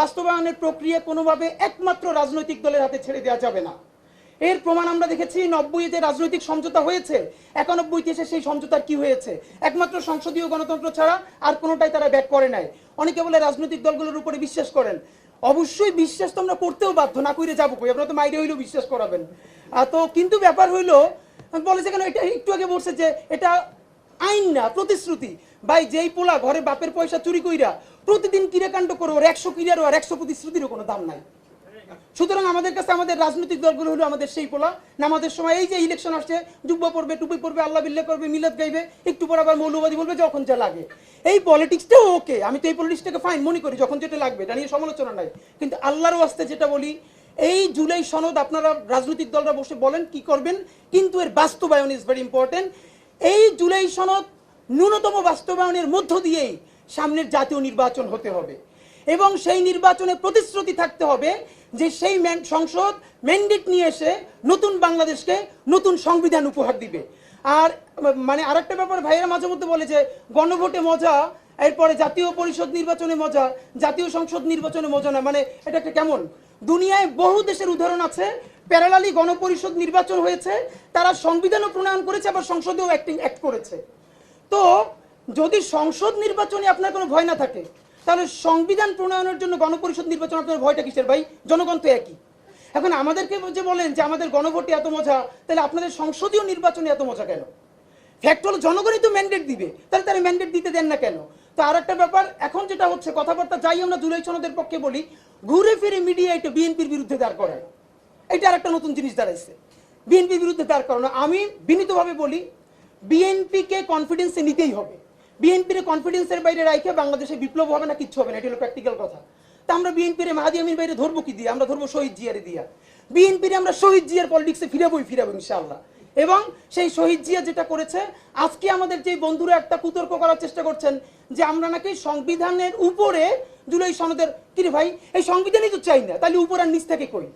বাস্তবায়নের প্রক্রিয়া কোনোভাবে একমাত্র রাজনৈতিক দলের হাতে ছেড়ে দেওয়া যাবে না। এর প্রমাণ আমরা দেখেছি 90-এ যে রাজনৈতিক সমঝোতা হয়েছে, 91-তে এসে সেই সমঝোতার কি হয়েছে? একমাত্র সংসদীয় গণতন্ত্র ছাড়া আর কোনোটাই তারা ব্যাক করে নাই। অনেকে বলে রাজনৈতিক দলগুলোর উপরে বিশ্বাস করেন, অবশ্যই বিশ্বাস তো আমরা করতেও বাধ্য, না করে যাবো কই? আপনারা তো মাইরে হইলেও বিশ্বাস করাবেন। তো কিন্তু ব্যাপার হইলো, বলেছে কেন, এটা একটু আগে বলছে যে এটা আইন না, প্রতিশ্রুতি। ভাই, যেই পোলা ঘরে বাপের পয়সা চুরি কইরা প্রতিদিন কিরাকাণ্ড করে, ওর 100 কিরারও আর 100 প্রতিশ্রুতিরও কোনো দাম নাই। সুতরাং আমাদের কাছে আমাদের রাজনৈতিক দলগুলো হলো আমাদের সেই পোলা। নামাজের সময় এই যে ইলেকশন আসছে, জুব্বা পড়বে, টুপি পড়বে, আল্লাহ বিল্লাহ করবে, মিলাদ গাইবে, একটু পর আবার মৌলবাদী বলবে, যখন যা লাগে। এই পলিটিক্সটাও ওকে, আমি তো এই পলিটিক্সটাকে ফাইন মনে করি, যখন যেটা লাগবে, এটা নিয়ে সমালোচনা নাই। কিন্তু আল্লাহর ওয়াস্তে যেটা বলি, এই জুলাই সনদ আপনারা রাজনৈতিক দলরা বসে বলেন কি করবেন, কিন্তু এর বাস্তবায়ন ইজ ভেরি ইম্পর্টেন্ট। এই জুলাই সনদ ন্যূনতম বাস্তবায়নের মধ্য দিয়েই সামনের জাতীয় নির্বাচন হতে হবে, এবং সেই নির্বাচনে প্রতিশ্রুতি থাকতে হবে যে সেই সংসদ ম্যান্ডেট নিয়ে এসে নতুন বাংলাদেশকে নতুন সংবিধান উপহার দিবে। আর মানে আরেকটা ব্যাপার ভাইয়েরা মাঝে মধ্যে বলে যে গণভোটে মজা, এরপরে জাতীয় পরিষদ নির্বাচনে মজা, জাতীয় সংসদ নির্বাচনে মজা না। মানে এটা একটা কেমন? দুনিয়ায় বহু দেশের উদাহরণ আছে, প্যারালালি গণপরিষদ নির্বাচন হয়েছে, তারা সংবিধানও প্রণয়ন করেছে, আবার সংসদেও অ্যাক্ট করেছে। তো যদি সংসদ নির্বাচনে আপনার কোনো ভয় না থাকে, তাহলে সংবিধান প্রণয়নের জন্য গণপরিষদ নির্বাচন আপনার ভয়টা কিসের ভাই? জনগণ তো একই। এখন আমাদেরকে যে বলেন যে আমাদের গণভোটে এত মজা, তাহলে আপনাদের সংসদীয় নির্বাচনে এত মজা কেন? ফ্যাক্ট হলো জনগণই তো ম্যান্ডেট দিবে, তাহলে তারা ম্যান্ডেট দিতে দেন না কেন? তো আর একটা ব্যাপার, এখন যেটা হচ্ছে কথাবার্তা যাই আমরা জুলাই সনদের পক্ষে বলি, ঘুরে ফিরে মিডিয়া এটা বিএনপির বিরুদ্ধে দাঁড় করায়। এটা আর একটা নতুন জিনিস দাঁড়াইছে, বিএনপির বিরুদ্ধে দাঁড় করানো। আমি বিনীতভাবে বলি, বিএনপিকে কনফিডেন্সে নিতেই হবে। বিএনপির কনফিডেন্সের বাইরে রাখে বাংলাদেশে বিপ্লব হবে না, কিচ্ছু হবে না, এটা হলো প্র্যাকটিক্যাল কথা। তা আমরা বিএনপির মাহাদি আমির বাইরে ধরবো কি দিয়ে? আমরা ধরবো শহীদ জিয়ারে দিয়া। বিএনপির আমরা শহীদ জিয়ার পলিটিক্সে ফিরাবো ইনশাআল্লাহ। এবং সেই শহীদ জিয়া যেটা করেছে, আজকে আমাদের যে বন্ধুরা একটা কুতর্ক করার চেষ্টা করছেন যে আমরা নাকি সংবিধানের উপরে জুলাই সনদের, কিরে ভাই, এই সংবিধানই তো চাই না, তাহলে উপর আর নিচ থেকে কই?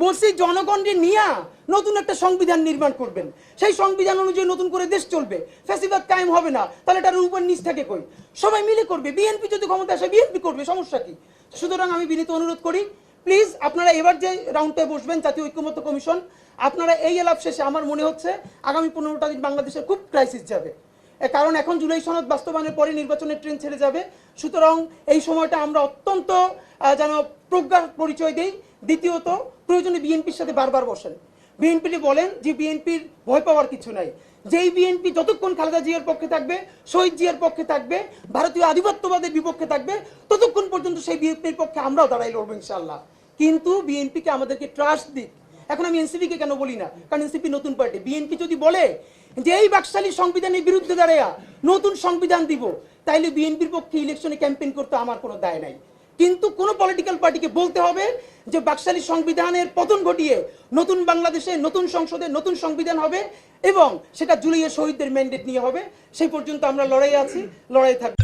বলছি জনগণকে নিয়ে নতুন একটা সংবিধান নির্মাণ করবেন, সেই সংবিধান অনুযায়ী নতুন করে দেশ চলবে, ফ্যাসিবাদ কায়েম হবে না, তাহলে এটার উপর নিচ থেকে কই? সবাই মিলে করবে। বিএনপি যদি ক্ষমতা আসে বিএনপি করবে, সমস্যা কি? সুতরাং আমি বিনীত অনুরোধ করি, প্লিজ আপনারা এবার যে রাউন্ডে বসবেন জাতীয় ঐক্যমত্য কমিশন, আপনারা এই এলাপ শেষে আমার মনে হচ্ছে আগামী 15টা দিন বাংলাদেশের খুব ক্রাইসিস যাবে, কারণ এখন জুলাই সনদ বাস্তবায়নের পরে নির্বাচনের ট্রেন ছেড়ে যাবে। সুতরাং এই সময়টা আমরা অত্যন্ত যেন প্রজ্ঞার পরিচয় দেই। দ্বিতীয়ত, প্রয়োজনে বিএনপির সাথে বারবার বসেন, বিএনপি বলেন যে বিএনপির ভয় পাওয়ার কিছু নাই। যেই বিএনপি যতক্ষণ খালেদা জিয়ার পক্ষে থাকবে, শহীদ জিয়ার পক্ষে থাকবে, ভারতীয় আধিপত্যবাদের বিপক্ষে থাকবে, ততক্ষণ পর্যন্ত সেই বিএনপির পক্ষে আমরাও দাঁড়াই লড়বো ইনশাআল্লাহ। কিন্তু বিএনপিকে আমাদেরকে ট্রাস্ট দিক। এখন আমি এনসিপিকে কেন বলি না, কারণ এনসিপি নতুন পার্টি। বিএনপি যদি বলে যে এই বাকশালী সংবিধানের বিরুদ্ধে দাঁড়ায়া নতুন সংবিধান দিব, তাইলে বিএনপির পক্ষে ইলেকশনে ক্যাম্পেইন করতে আমার কোনো দায় নাই। কিন্তু কোন পলিটিক্যাল পার্টিকে বলতে হবে যে বাকশালী সংবিধানের পতন ঘটিয়ে নতুন বাংলাদেশে নতুন সংসদে নতুন সংবিধান হবে, এবং সেটা জুলাইয়ে শহীদদের ম্যান্ডেট নিয়ে হবে। সেই পর্যন্ত আমরা লড়াই আছি, লড়াই থাকবে।